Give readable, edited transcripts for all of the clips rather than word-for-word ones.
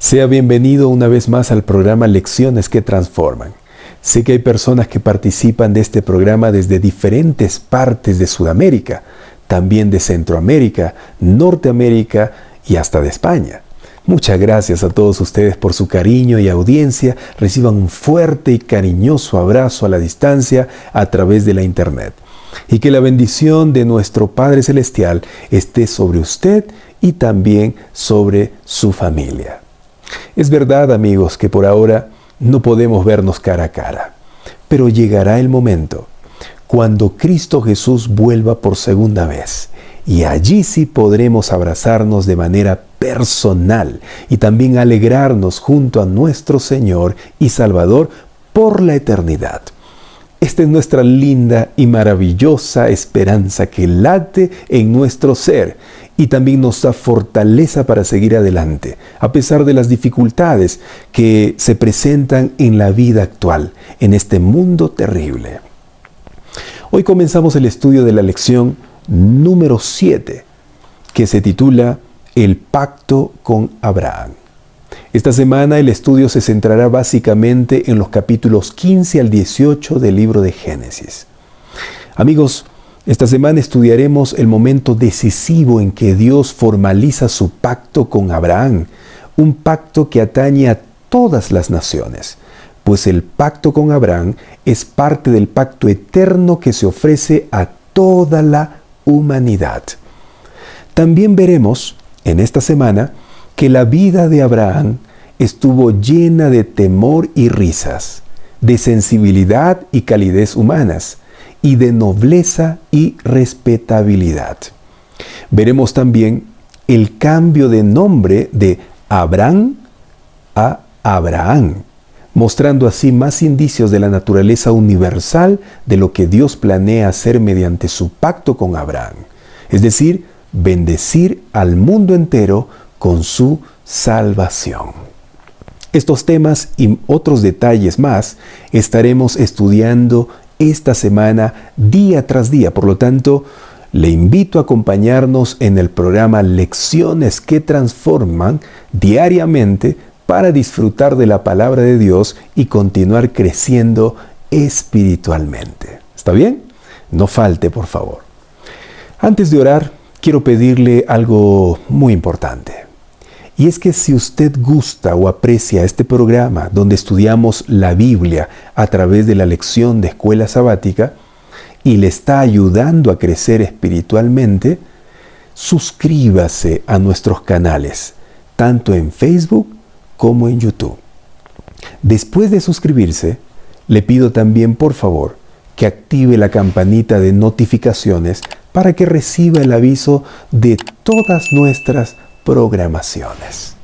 Sea bienvenido una vez más al programa Lecciones que Transforman. Sé que hay personas que participan de este programa desde diferentes partes de Sudamérica, también de Centroamérica, Norteamérica y hasta de España. Muchas gracias a todos ustedes por su cariño y audiencia. Reciban un fuerte y cariñoso abrazo a la distancia a través de la internet. Y que la bendición de nuestro Padre Celestial esté sobre usted y también sobre su familia. Es verdad, amigos, que por ahora no podemos vernos cara a cara, pero llegará el momento cuando Cristo Jesús vuelva por segunda vez, y allí sí podremos abrazarnos de manera personal y también alegrarnos junto a nuestro Señor y Salvador por la eternidad. Esta es nuestra linda y maravillosa esperanza que late en nuestro ser y también nos da fortaleza para seguir adelante, a pesar de las dificultades que se presentan en la vida actual, en este mundo terrible. Hoy comenzamos el estudio de la lección número 7, que se titula El pacto con Abraham. Esta semana el estudio se centrará básicamente en los capítulos 15 al 18 del libro de Génesis. Amigos, esta semana estudiaremos el momento decisivo en que Dios formaliza su pacto con Abraham, un pacto que atañe a todas las naciones, pues el pacto con Abraham es parte del pacto eterno que se ofrece a toda la humanidad. También veremos en esta semana que la vida de Abraham estuvo llena de temor y risas, de sensibilidad y calidez humanas, y de nobleza y respetabilidad. Veremos también el cambio de nombre de Abraham a Abraham, mostrando así más indicios de la naturaleza universal de lo que Dios planea hacer mediante su pacto con Abraham, es decir, bendecir al mundo entero con su salvación. Estos temas y otros detalles más estaremos estudiando esta semana día tras día. Por lo tanto, le invito a acompañarnos en el programa Lecciones que Transforman diariamente para disfrutar de la palabra de Dios y continuar creciendo espiritualmente. ¿Está bien? No falte, por favor. Antes de orar, quiero pedirle algo muy importante. Y es que si usted gusta o aprecia este programa donde estudiamos la Biblia a través de la lección de escuela sabática y le está ayudando a crecer espiritualmente, suscríbase a nuestros canales, tanto en Facebook como en YouTube. Después de suscribirse, le pido también, por favor, que active la campanita de notificaciones para que reciba el aviso de todas nuestras programaciones.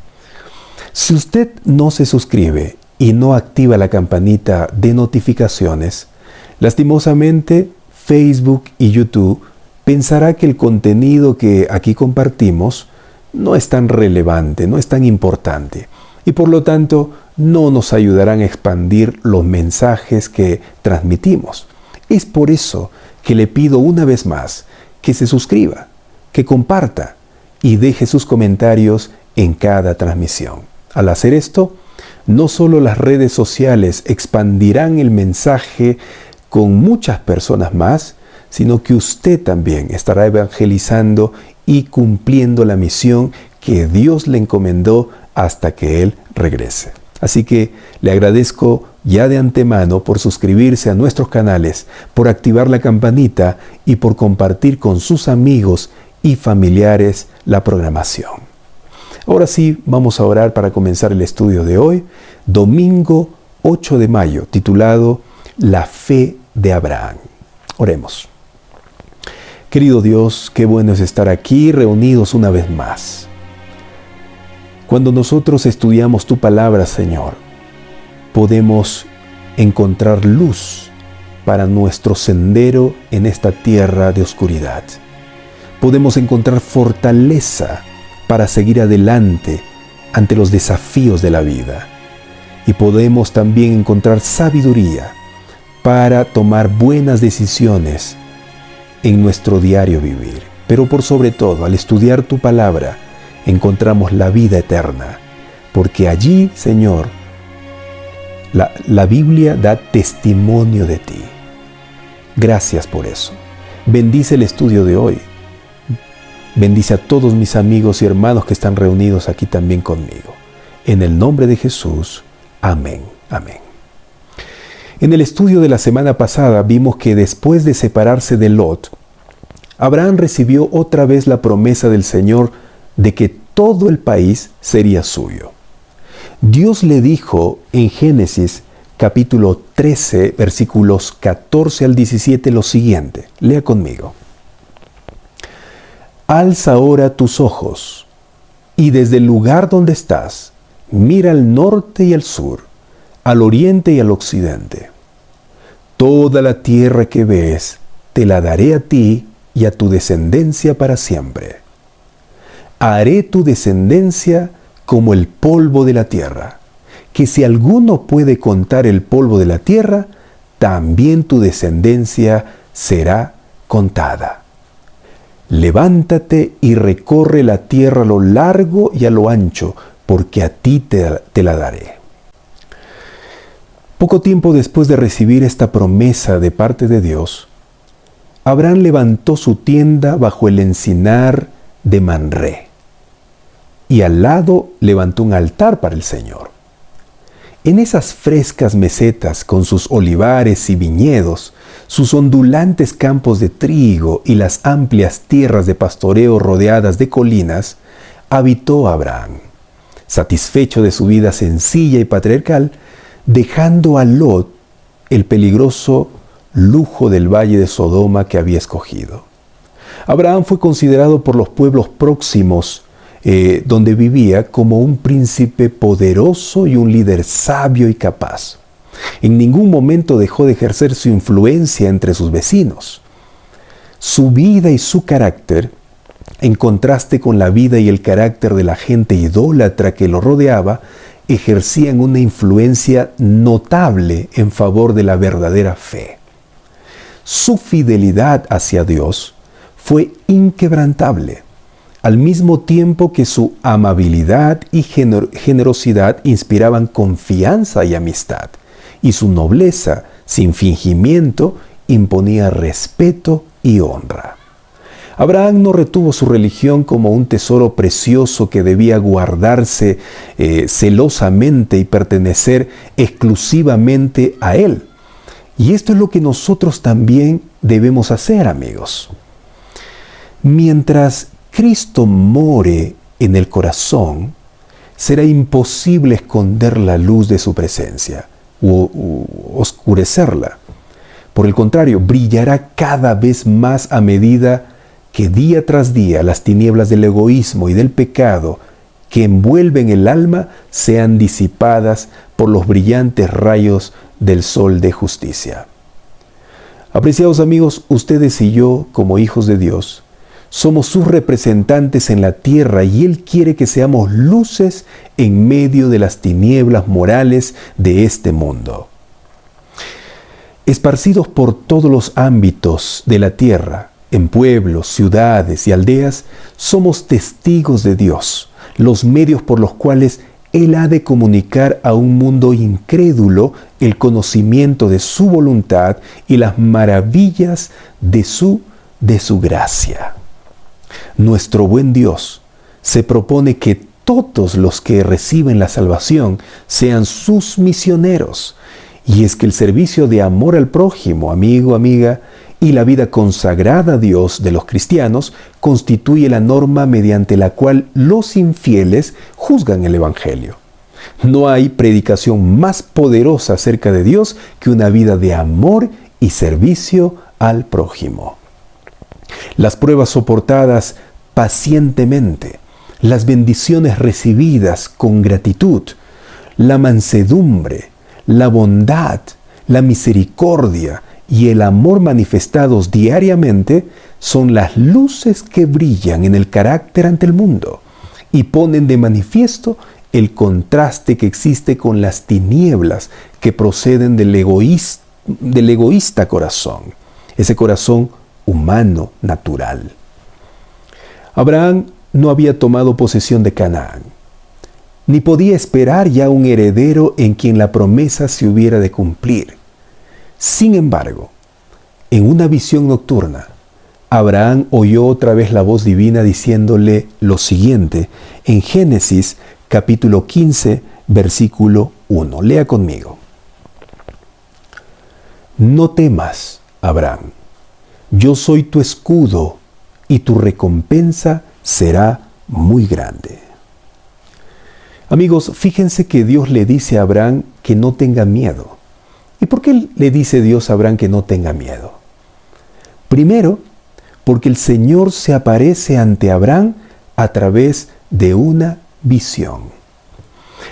Si usted no se suscribe y no activa la campanita de notificaciones, lastimosamente Facebook y YouTube pensará que el contenido que aquí compartimos no es tan relevante, no es tan importante y por lo tanto no nos ayudarán a expandir los mensajes que transmitimos. Es por eso que le pido una vez más que se suscriba, que comparta y deje sus comentarios en cada transmisión. Al hacer esto, no solo las redes sociales expandirán el mensaje con muchas personas más, sino que usted también estará evangelizando y cumpliendo la misión que Dios le encomendó hasta que Él regrese. Así que le agradezco ya de antemano por suscribirse a nuestros canales, por activar la campanita y por compartir con sus amigos y familiares la programación. Ahora sí, vamos a orar para comenzar el estudio de hoy, domingo 8 de mayo, titulado La fe de Abraham. Oremos. Querido Dios, qué bueno es estar aquí reunidos una vez más. Cuando nosotros estudiamos tu palabra, Señor, podemos encontrar luz para nuestro sendero en esta tierra de oscuridad. Podemos encontrar fortaleza para seguir adelante ante los desafíos de la vida. Y podemos también encontrar sabiduría para tomar buenas decisiones en nuestro diario vivir. Pero por sobre todo, al estudiar tu palabra, encontramos la vida eterna, porque allí, Señor, la Biblia da testimonio de ti. Gracias por eso. Bendice el estudio de hoy. Bendice a todos mis amigos y hermanos que están reunidos aquí también conmigo. En el nombre de Jesús. Amén. Amén. En el estudio de la semana pasada vimos que después de separarse de Lot, Abraham recibió otra vez la promesa del Señor de que todo el país sería suyo. Dios le dijo en Génesis capítulo 13, versículos 14 al 17 lo siguiente. Lea conmigo. Alza ahora tus ojos, y desde el lugar donde estás, mira al norte y al sur, al oriente y al occidente. Toda la tierra que ves, te la daré a ti y a tu descendencia para siempre. Haré tu descendencia como el polvo de la tierra, que si alguno puede contar el polvo de la tierra, también tu descendencia será contada. Levántate y recorre la tierra a lo largo y a lo ancho, porque a ti te la daré. Poco tiempo después de recibir esta promesa de parte de Dios, Abraham levantó su tienda bajo el encinar de Manré y al lado levantó un altar para el Señor. En esas frescas mesetas con sus olivares y viñedos, sus ondulantes campos de trigo y las amplias tierras de pastoreo rodeadas de colinas, habitó Abraham, satisfecho de su vida sencilla y patriarcal, dejando a Lot el peligroso lujo del valle de Sodoma que había escogido. Abraham fue considerado por los pueblos próximos donde vivía como un príncipe poderoso y un líder sabio y capaz. En ningún momento dejó de ejercer su influencia entre sus vecinos. Su vida y su carácter, en contraste con la vida y el carácter de la gente idólatra que lo rodeaba, ejercían una influencia notable en favor de la verdadera fe. Su fidelidad hacia Dios fue inquebrantable, al mismo tiempo que su amabilidad y generosidad inspiraban confianza y amistad, y su nobleza, sin fingimiento, imponía respeto y honra. Abraham no retuvo su religión como un tesoro precioso que debía guardarse celosamente y pertenecer exclusivamente a él. Y esto es lo que nosotros también debemos hacer, amigos. Mientras Cristo more en el corazón, será imposible esconder la luz de su presencia u oscurecerla. Por el contrario, brillará cada vez más a medida que día tras día las tinieblas del egoísmo y del pecado que envuelven el alma sean disipadas por los brillantes rayos del sol de justicia. Apreciados amigos, ustedes y yo, como hijos de Dios, somos sus representantes en la tierra y Él quiere que seamos luces en medio de las tinieblas morales de este mundo. Esparcidos por todos los ámbitos de la tierra, en pueblos, ciudades y aldeas, somos testigos de Dios, los medios por los cuales Él ha de comunicar a un mundo incrédulo el conocimiento de su voluntad y las maravillas de su gracia. Nuestro buen Dios se propone que todos los que reciben la salvación sean sus misioneros. Y es que el servicio de amor al prójimo, amigo, amiga, y la vida consagrada a Dios de los cristianos constituye la norma mediante la cual los infieles juzgan el Evangelio. No hay predicación más poderosa acerca de Dios que una vida de amor y servicio al prójimo. Las pruebas soportadas pacientemente, las bendiciones recibidas con gratitud, la mansedumbre, la bondad, la misericordia y el amor manifestados diariamente son las luces que brillan en el carácter ante el mundo y ponen de manifiesto el contraste que existe con las tinieblas que proceden del egoísta corazón, ese corazón humano natural. Abraham no había tomado posesión de Canaán. ni podía esperar ya un heredero en quien la promesa se hubiera de cumplir. Sin embargo, en una visión nocturna, Abraham oyó otra vez la voz divina diciéndole lo siguiente en Génesis capítulo 15, versículo 1. Lea conmigo. No temas, Abraham, yo soy tu escudo y tu recompensa será muy grande. Amigos, fíjense que Dios le dice a Abraham que no tenga miedo. ¿Y por qué le dice Dios a Abraham que no tenga miedo? Primero, porque el Señor se aparece ante Abraham a través de una visión.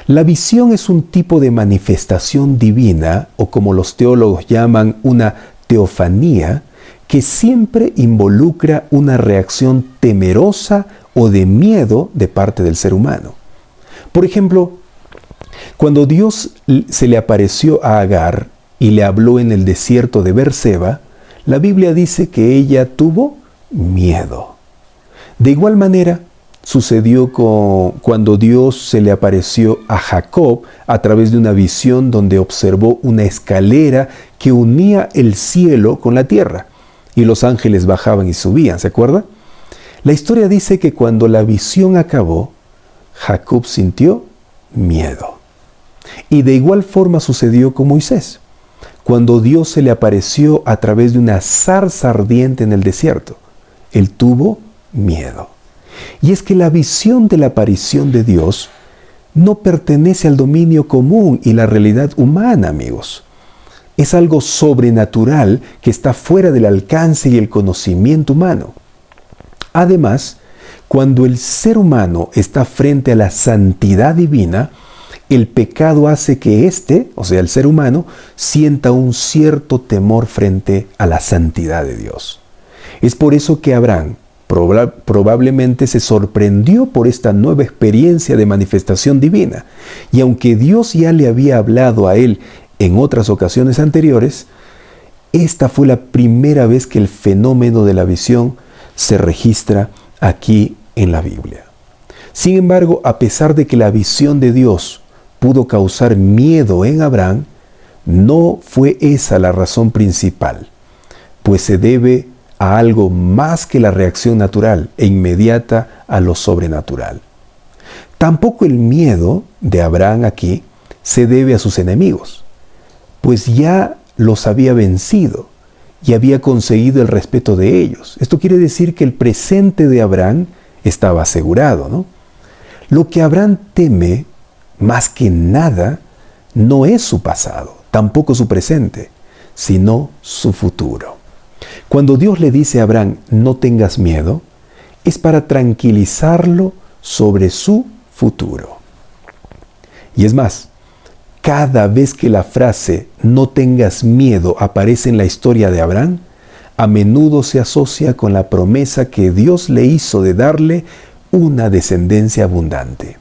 La visión es un tipo de manifestación divina, o como los teólogos llaman, una teofanía, que siempre involucra una reacción temerosa o de miedo de parte del ser humano. Por ejemplo, cuando Dios se le apareció a Agar y le habló en el desierto de Berseba, la Biblia dice que ella tuvo miedo. De igual manera, sucedió cuando Dios se le apareció a Jacob a través de una visión donde observó una escalera que unía el cielo con la tierra y los ángeles bajaban y subían, ¿se acuerda? La historia dice que cuando la visión acabó, Jacob sintió miedo. Y de igual forma sucedió con Moisés, cuando Dios se le apareció a través de una zarza ardiente en el desierto. Él tuvo miedo. Y es que la visión de la aparición de Dios no pertenece al dominio común y la realidad humana, amigos. Es algo sobrenatural que está fuera del alcance y el conocimiento humano. Además, cuando el ser humano está frente a la santidad divina, el pecado hace que éste, o sea, el ser humano, sienta un cierto temor frente a la santidad de Dios. Es por eso que Abraham probablemente se sorprendió por esta nueva experiencia de manifestación divina. Y aunque Dios ya le había hablado a él en otras ocasiones anteriores, esta fue la primera vez que el fenómeno de la visión se registra aquí en la Biblia. Sin embargo, a pesar de que la visión de Dios pudo causar miedo en Abraham, no fue esa la razón principal, pues se debe a algo más que la reacción natural e inmediata a lo sobrenatural. Tampoco el miedo de Abraham aquí se debe a sus enemigos, pues ya los había vencido y había conseguido el respeto de ellos. Esto quiere decir que el presente de Abraham estaba asegurado, ¿no? Lo que Abraham teme, más que nada, no es su pasado, tampoco su presente, sino su futuro. Cuando Dios le dice a Abraham, no tengas miedo, es para tranquilizarlo sobre su futuro. Y es más, cada vez que la frase no tengas miedo aparece en la historia de Abraham, a menudo se asocia con la promesa que Dios le hizo de darle una descendencia abundante.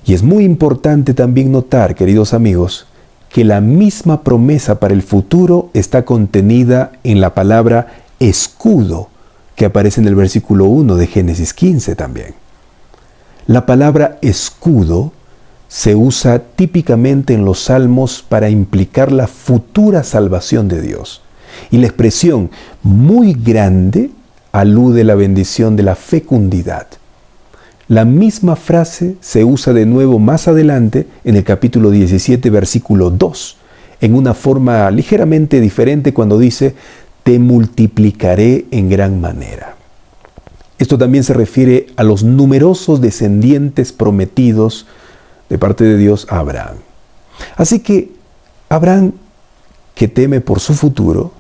Y es muy importante también notar, queridos amigos, que la misma promesa para el futuro está contenida en la palabra escudo, que aparece en el versículo 1 de Génesis 15 también. La palabra escudo se usa típicamente en los salmos para implicar la futura salvación de Dios. Y la expresión muy grande alude a la bendición de la fecundidad. La misma frase se usa de nuevo más adelante en el capítulo 17, versículo 2, en una forma ligeramente diferente cuando dice, te multiplicaré en gran manera. Esto también se refiere a los numerosos descendientes prometidos de parte de Dios a Abraham. Así que Abraham, que teme por su futuro,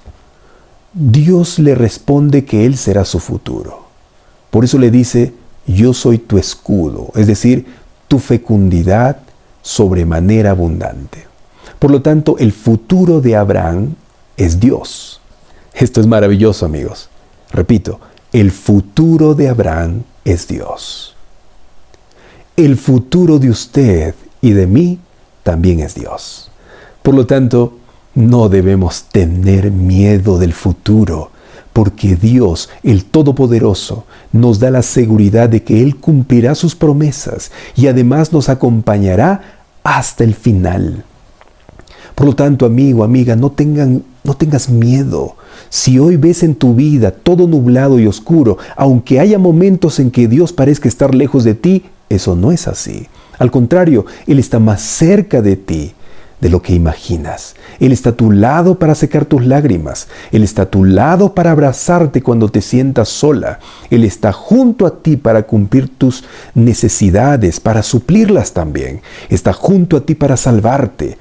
Dios le responde que él será su futuro. Por eso le dice, yo soy tu escudo, es decir, tu fecundidad sobremanera abundante. Por lo tanto, el futuro de Abraham es Dios. Esto es maravilloso, amigos. Repito, el futuro de Abraham es Dios. El futuro de usted y de mí también es Dios. Por lo tanto, no debemos tener miedo del futuro, porque Dios, el Todopoderoso, nos da la seguridad de que Él cumplirá sus promesas y además nos acompañará hasta el final. Por lo tanto, amigo, amiga, no tengas miedo. Si hoy ves en tu vida todo nublado y oscuro, aunque haya momentos en que Dios parezca estar lejos de ti, eso no es así. Al contrario, Él está más cerca de ti de lo que imaginas. Él está a tu lado para secar tus lágrimas. Él está a tu lado para abrazarte cuando te sientas sola. Él está junto a ti para cumplir tus necesidades, para suplirlas también. Está junto a ti para salvarte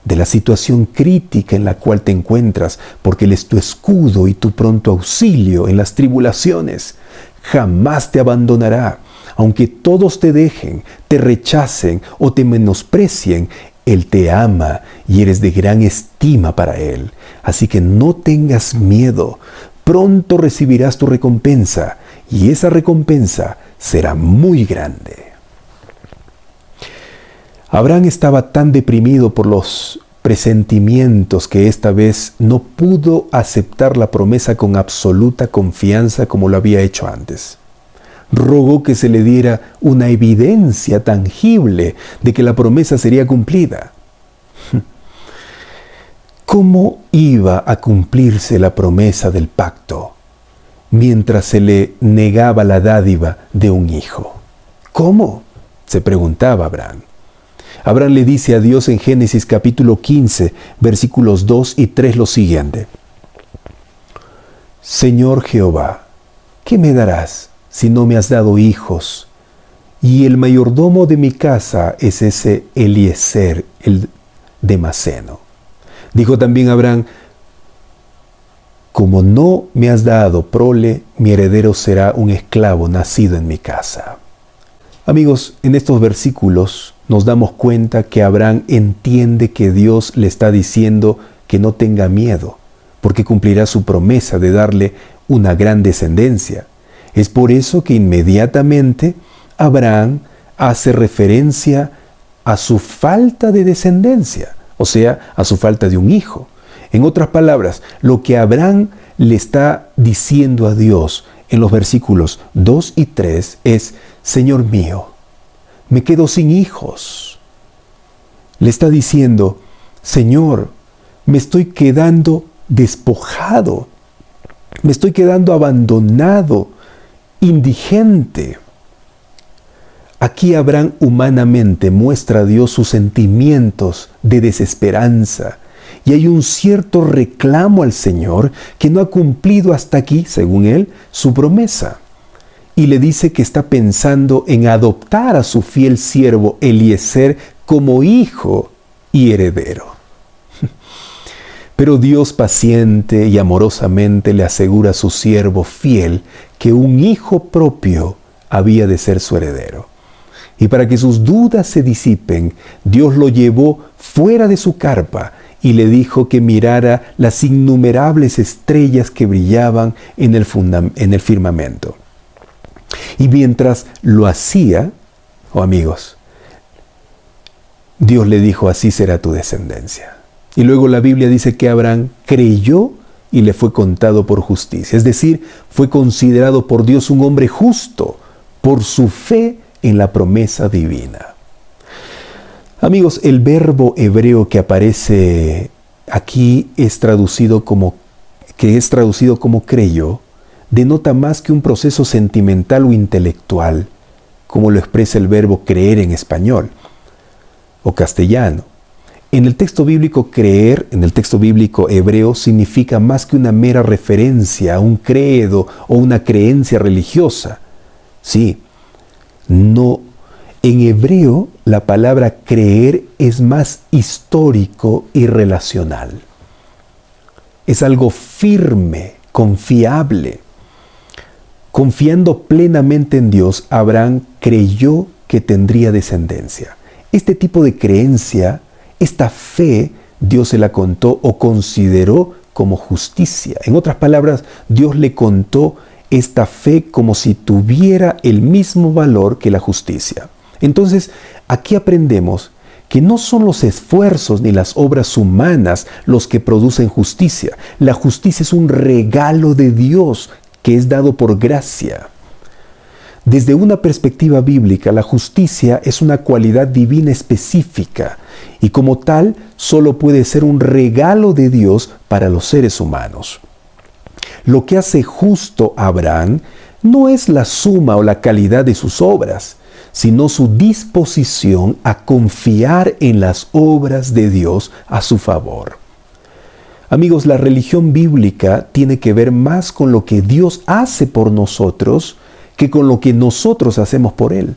de la situación crítica en la cual te encuentras, porque Él es tu escudo y tu pronto auxilio en las tribulaciones. Jamás te abandonará. Aunque todos te dejen, te rechacen o te menosprecien, Él te ama y eres de gran estima para Él. Así que no tengas miedo. Pronto recibirás tu recompensa y esa recompensa será muy grande. Abraham estaba tan deprimido por los presentimientos que esta vez no pudo aceptar la promesa con absoluta confianza como lo había hecho antes. Rogó que se le diera una evidencia tangible de que la promesa sería cumplida. ¿Cómo iba a cumplirse la promesa del pacto mientras se le negaba la dádiva de un hijo? ¿Cómo?, se preguntaba Abraham. Abraham le dice a Dios en Génesis capítulo 15, versículos 2 y 3 lo siguiente: Señor Jehová, ¿qué me darás si no me has dado hijos? Y el mayordomo de mi casa es ese Eliezer, el Damaseno. Dijo también Abraham: como no me has dado prole, mi heredero será un esclavo nacido en mi casa. Amigos, en estos versículos nos damos cuenta que Abraham entiende que Dios le está diciendo que no tenga miedo, porque cumplirá su promesa de darle una gran descendencia. Es por eso que inmediatamente Abraham hace referencia a su falta de descendencia, o sea, a su falta de un hijo. En otras palabras, lo que Abraham le está diciendo a Dios en los versículos 2 y 3 es: Señor mío, me quedo sin hijos. Le está diciendo: Señor, me estoy quedando despojado, me estoy quedando abandonado, indigente. Aquí Abraham humanamente muestra a Dios sus sentimientos de desesperanza y hay un cierto reclamo al Señor que no ha cumplido hasta aquí, según él, su promesa. Y le dice que está pensando en adoptar a su fiel siervo Eliezer como hijo y heredero. Pero Dios paciente y amorosamente le asegura a su siervo fiel que un hijo propio había de ser su heredero. Y para que sus dudas se disipen, Dios lo llevó fuera de su carpa y le dijo que mirara las innumerables estrellas que brillaban en el firmamento. Y mientras lo hacía, amigos, Dios le dijo: así será tu descendencia. Y luego la Biblia dice que Abraham creyó y le fue contado por justicia. Es decir, fue considerado por Dios un hombre justo por su fe en la promesa divina. Amigos, el verbo hebreo que aparece aquí es traducido como creyó, denota más que un proceso sentimental o intelectual, como lo expresa el verbo creer en español o castellano. En el texto bíblico, creer, en el texto bíblico hebreo, significa más que una mera referencia a un credo o una creencia religiosa. Sí, no. En hebreo, la palabra creer es más histórico y relacional. Es algo firme, confiable. Confiando plenamente en Dios, Abraham creyó que tendría descendencia. Este tipo de creencia, esta fe, Dios se la contó o consideró como justicia. En otras palabras, Dios le contó esta fe como si tuviera el mismo valor que la justicia. Entonces, aquí aprendemos que no son los esfuerzos ni las obras humanas los que producen justicia. La justicia es un regalo de Dios que es dado por gracia. Desde una perspectiva bíblica, la justicia es una cualidad divina específica y como tal solo puede ser un regalo de Dios para los seres humanos. Lo que hace justo a Abraham no es la suma o la calidad de sus obras, sino su disposición a confiar en las obras de Dios a su favor. Amigos, la religión bíblica tiene que ver más con lo que Dios hace por nosotros que con lo que nosotros hacemos por Él.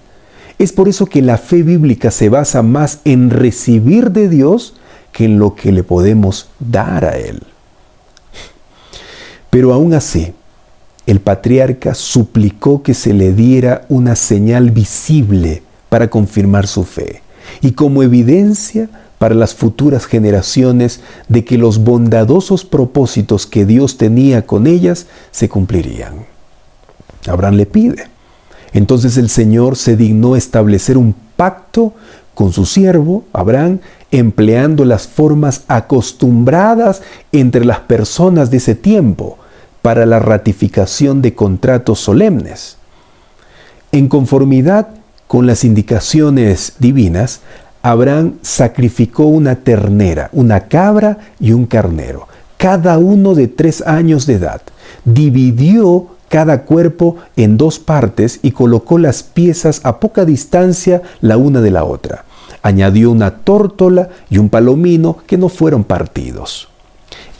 Es por eso que la fe bíblica se basa más en recibir de Dios que en lo que le podemos dar a Él. Pero aún así, el patriarca suplicó que se le diera una señal visible para confirmar su fe y como evidencia para las futuras generaciones de que los bondadosos propósitos que Dios tenía con ellas se cumplirían. Abraham le pide. Entonces el Señor se dignó establecer un pacto con su siervo, Abraham, empleando las formas acostumbradas entre las personas de ese tiempo para la ratificación de contratos solemnes. En conformidad con las indicaciones divinas, Abraham sacrificó una ternera, una cabra y un carnero, cada uno de 3 años de edad. Dividió cada cuerpo en 2 partes y colocó las piezas a poca distancia la una de la otra. Añadió una tórtola y un palomino que no fueron partidos.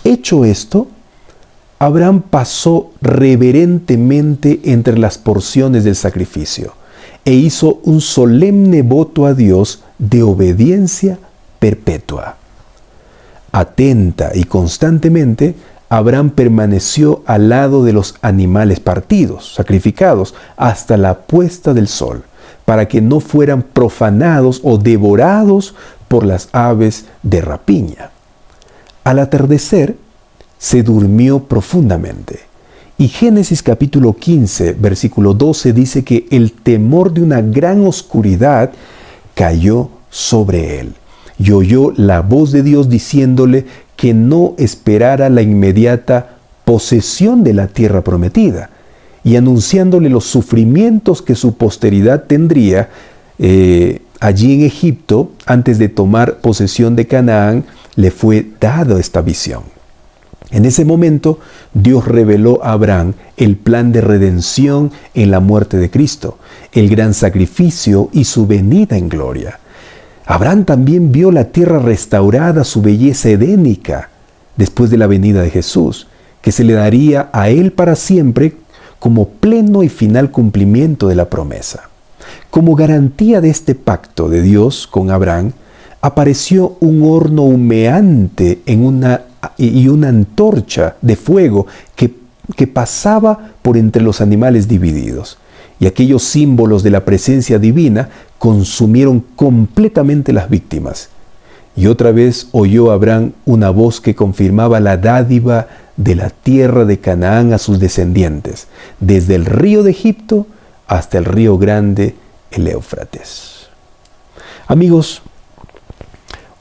Hecho esto, Abraham pasó reverentemente entre las porciones del sacrificio e hizo un solemne voto a Dios de obediencia perpetua. Atenta y constantemente, Abraham permaneció al lado de los animales partidos, sacrificados, hasta la puesta del sol, para que no fueran profanados o devorados por las aves de rapiña. Al atardecer, se durmió profundamente. Y Génesis capítulo 15, versículo 12 dice que el temor de una gran oscuridad cayó sobre él. Y oyó la voz de Dios diciéndole que no esperara la inmediata posesión de la tierra prometida, y anunciándole los sufrimientos que su posteridad tendría allí en Egipto. Antes de tomar posesión de Canaán, le fue dada esta visión. En ese momento, Dios reveló a Abraham el plan de redención en la muerte de Cristo, el gran sacrificio y su venida en gloria. Abraham también vio la tierra restaurada, su belleza edénica, después de la venida de Jesús, que se le daría a él para siempre como pleno y final cumplimiento de la promesa. Como garantía de este pacto de Dios con Abraham, apareció un horno humeante y una antorcha de fuego que pasaba por entre los animales divididos. Y aquellos símbolos de la presencia divina consumieron completamente las víctimas. Y otra vez oyó Abraham una voz que confirmaba la dádiva de la tierra de Canaán a sus descendientes, desde el río de Egipto hasta el río grande, el Éufrates. Amigos,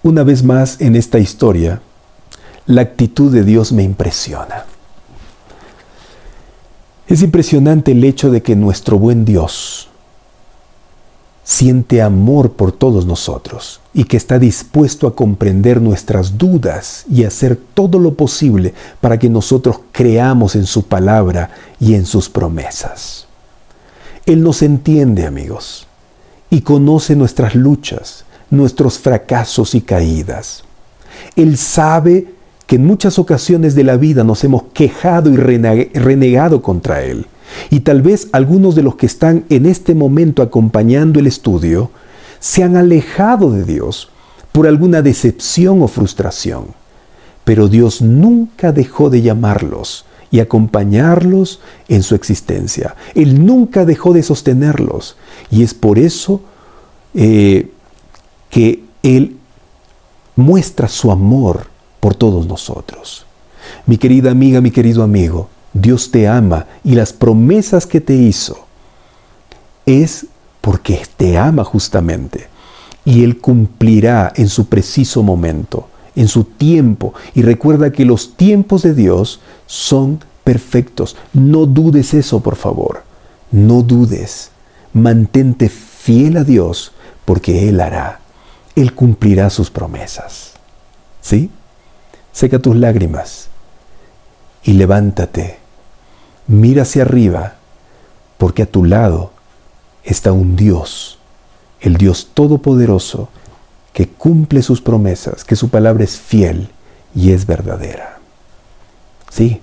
una vez más en esta historia, la actitud de Dios me impresiona. Es impresionante el hecho de que nuestro buen Dios siente amor por todos nosotros y que está dispuesto a comprender nuestras dudas y hacer todo lo posible para que nosotros creamos en su palabra y en sus promesas. Él nos entiende, amigos, y conoce nuestras luchas, nuestros fracasos y caídas. Él sabe que en muchas ocasiones de la vida nos hemos quejado y renegado contra Él. Y tal vez algunos de los que están en este momento acompañando el estudio se han alejado de Dios por alguna decepción o frustración. Pero Dios nunca dejó de llamarlos y acompañarlos en su existencia. Él nunca dejó de sostenerlos. Y es por eso que Él muestra su amor por todos nosotros. Mi querida amiga, mi querido amigo, Dios te ama y las promesas que te hizo es porque te ama justamente. y Él cumplirá en su preciso momento, en su tiempo. Y recuerda que los tiempos de Dios son perfectos. No dudes eso, por favor. No dudes. Mantente fiel a Dios, porque Él hará. Él cumplirá sus promesas. ¿Sí? Seca tus lágrimas y levántate. Mira hacia arriba, porque a tu lado está un Dios, el Dios Todopoderoso, que cumple sus promesas, que su palabra es fiel y es verdadera. Sí,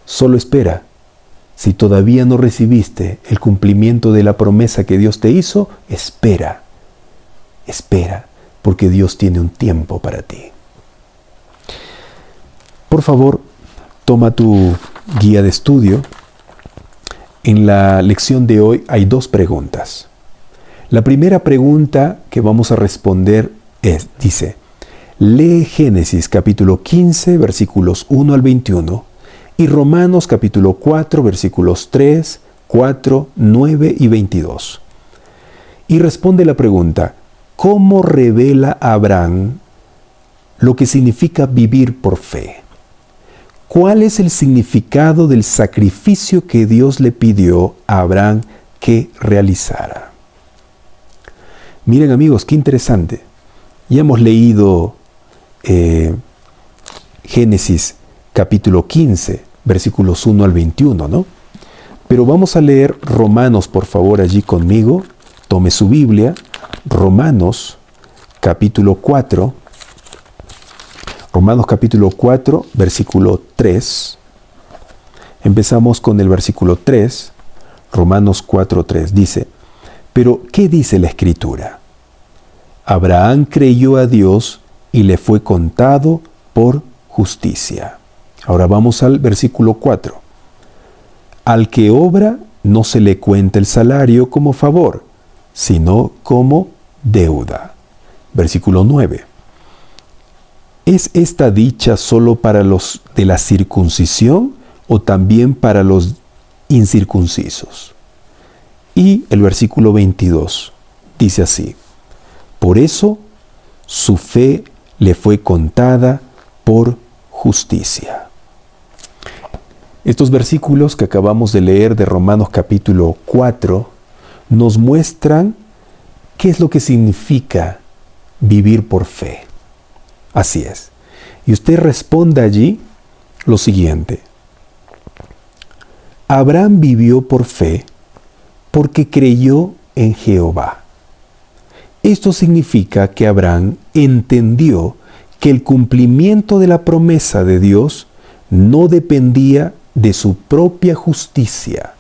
solo espera. Si todavía no recibiste el cumplimiento de la promesa que Dios te hizo, espera. Espera, porque Dios tiene un tiempo para ti. Por favor, toma tu guía de estudio. En la lección de hoy hay 2 preguntas. La primera pregunta que vamos a responder dice, lee Génesis capítulo 15, versículos 1 al 21, y Romanos capítulo 4, versículos 3, 4, 9 y 22. Y responde la pregunta, ¿cómo revela a Abraham lo que significa vivir por fe? ¿Cuál es el significado del sacrificio que Dios le pidió a Abraham que realizara? Miren amigos, qué interesante. Ya hemos leído Génesis capítulo 15, versículos 1 al 21, ¿no? Pero vamos a leer Romanos, por favor, allí conmigo. Tome su Biblia, Romanos capítulo 4. Romanos capítulo 4, versículo 3. Empezamos con el versículo 3. Romanos 4, 3 dice, pero ¿qué dice la Escritura? Abraham creyó a Dios y le fue contado por justicia. Ahora vamos al versículo 4. Al que obra no se le cuenta el salario como favor, sino como deuda. Versículo 9. ¿Es esta dicha solo para los de la circuncisión o también para los incircuncisos? Y el versículo 22 dice así, por eso su fe le fue contada por justicia. Estos versículos que acabamos de leer de Romanos capítulo 4 nos muestran qué es lo que significa vivir por fe. Así es. Y usted responde allí lo siguiente. Abraham vivió por fe porque creyó en Jehová. Esto significa que Abraham entendió que el cumplimiento de la promesa de Dios no dependía de su propia justicia,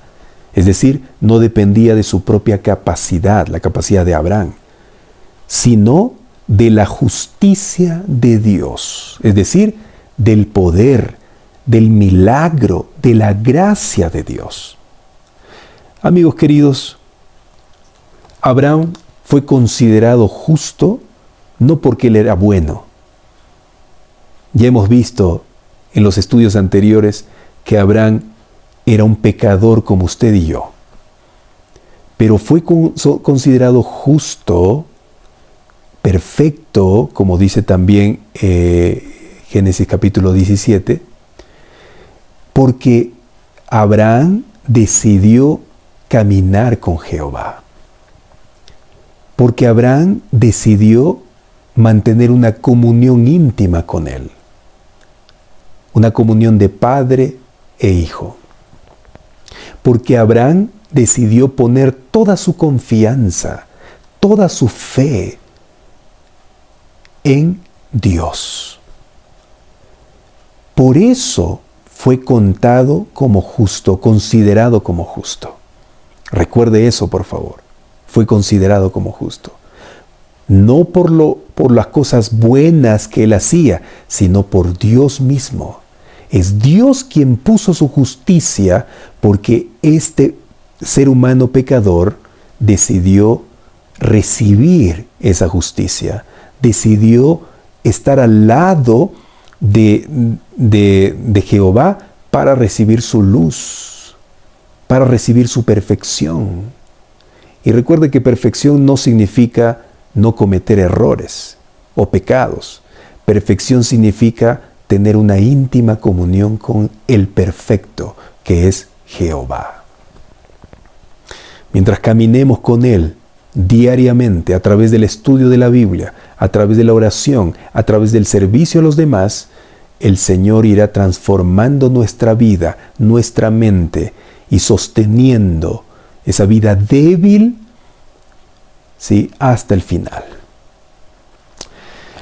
es decir, no dependía de su propia capacidad, la capacidad de Abraham, sino de la justicia de Dios, es decir, del poder, del milagro, de la gracia de Dios. Amigos queridos, Abraham fue considerado justo no porque él era bueno. Ya hemos visto en los estudios anteriores que Abraham era un pecador como usted y yo. Pero fue considerado justo, perfecto, como dice también Génesis capítulo 17, porque Abraham decidió caminar con Jehová. Porque Abraham decidió mantener una comunión íntima con Él. Una comunión de padre e hijo. Porque Abraham decidió poner toda su confianza, toda su fe en Dios. Por eso fue contado como justo, considerado como justo. Recuerde eso, por favor. Fue considerado como justo. No por las cosas buenas que él hacía, sino por Dios mismo. Es Dios quien puso su justicia porque este ser humano pecador decidió recibir esa justicia. Decidió estar al lado de Jehová para recibir su luz, para recibir su perfección. Y recuerde que perfección no significa no cometer errores o pecados. Perfección significa tener una íntima comunión con el perfecto, que es Jehová. Mientras caminemos con Él diariamente a través del estudio de la Biblia, a través de la oración, a través del servicio a los demás, el Señor irá transformando nuestra vida, nuestra mente y sosteniendo esa vida débil, ¿sí?, hasta el final.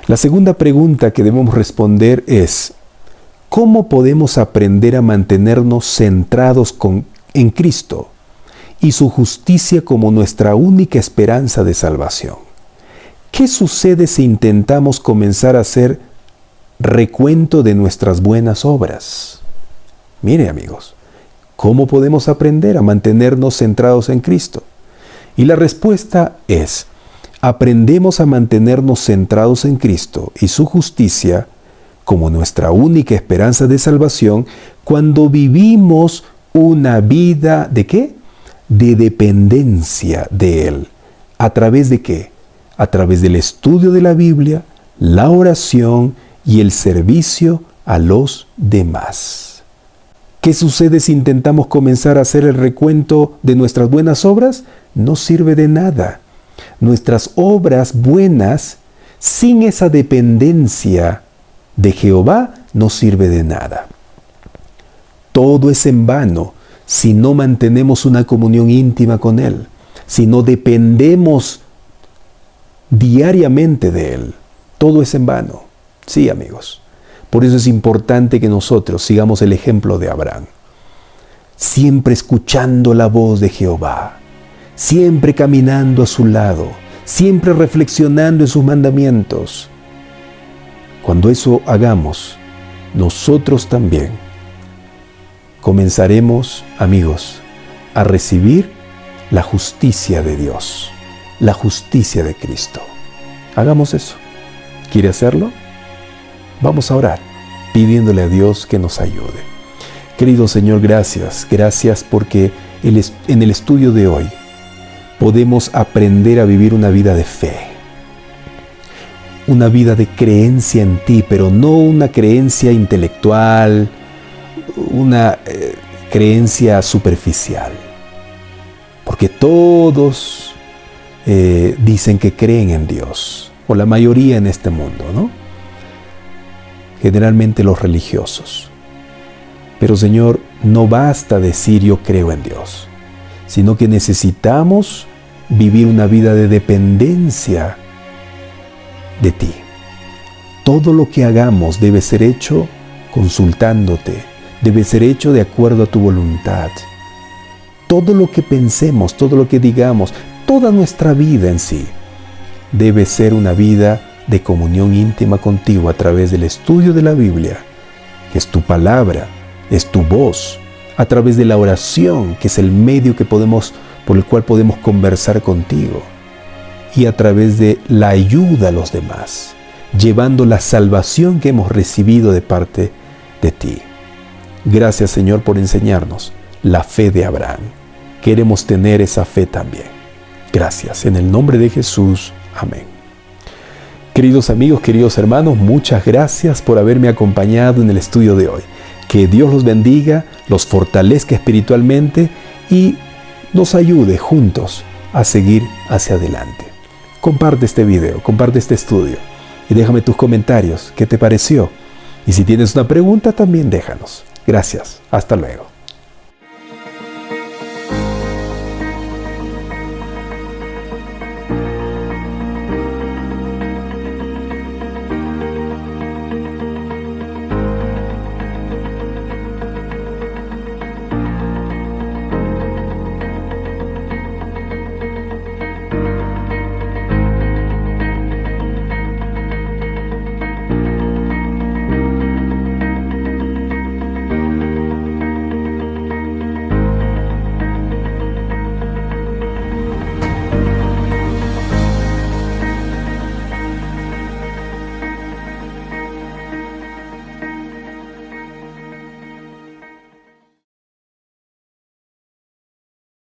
La segunda pregunta que debemos responder es: ¿cómo podemos aprender a mantenernos centrados en Cristo y su justicia como nuestra única esperanza de salvación? ¿Qué sucede si intentamos comenzar a hacer recuento de nuestras buenas obras? Mire, amigos, ¿cómo podemos aprender a mantenernos centrados en Cristo? Y la respuesta es: aprendemos a mantenernos centrados en Cristo y su justicia como nuestra única esperanza de salvación cuando vivimos una vida ¿de qué? De dependencia de Él. ¿A través de qué? A través del estudio de la Biblia, la oración y el servicio a los demás. ¿Qué sucede si intentamos comenzar a hacer el recuento de nuestras buenas obras? No sirve de nada. Nuestras obras buenas, sin esa dependencia de Jehová, no sirve de nada. Todo es en vano si no mantenemos una comunión íntima con Él, si no dependemos diariamente de Él. Todo es en vano. Sí, amigos. Por eso es importante que nosotros sigamos el ejemplo de Abraham. Siempre escuchando la voz de Jehová, siempre caminando a su lado, siempre reflexionando en sus mandamientos. Cuando eso hagamos, nosotros también comenzaremos, amigos, a recibir la justicia de Dios, la justicia de Cristo. Hagamos eso. ¿Quiere hacerlo? Vamos a orar, pidiéndole a Dios que nos ayude. Querido Señor, gracias porque en el estudio de hoy podemos aprender a vivir una vida de fe, una vida de creencia en Ti, pero no una creencia intelectual, una creencia superficial. Porque todos dicen que creen en Dios, o la mayoría en este mundo, ¿no? Generalmente los religiosos. Pero Señor, no basta decir yo creo en Dios, sino que necesitamos vivir una vida de dependencia de Ti. Todo lo que hagamos debe ser hecho consultándote, debe ser hecho de acuerdo a tu voluntad. Todo lo que pensemos, todo lo que digamos, toda nuestra vida en sí, debe ser una vida de comunión íntima contigo a través del estudio de la Biblia, que es tu palabra, es tu voz, a través de la oración, que es el medio por el cual podemos conversar contigo, y a través de la ayuda a los demás, llevando la salvación que hemos recibido de parte de ti. Gracias, Señor, por enseñarnos la fe de Abraham. Queremos tener esa fe también. Gracias. En el nombre de Jesús. Amén. Queridos amigos, queridos hermanos, muchas gracias por haberme acompañado en el estudio de hoy. Que Dios los bendiga, los fortalezca espiritualmente y nos ayude juntos a seguir hacia adelante. Comparte este video, comparte este estudio y déjame tus comentarios. ¿Qué te pareció? Y si tienes una pregunta, también déjanos. Gracias. Hasta luego.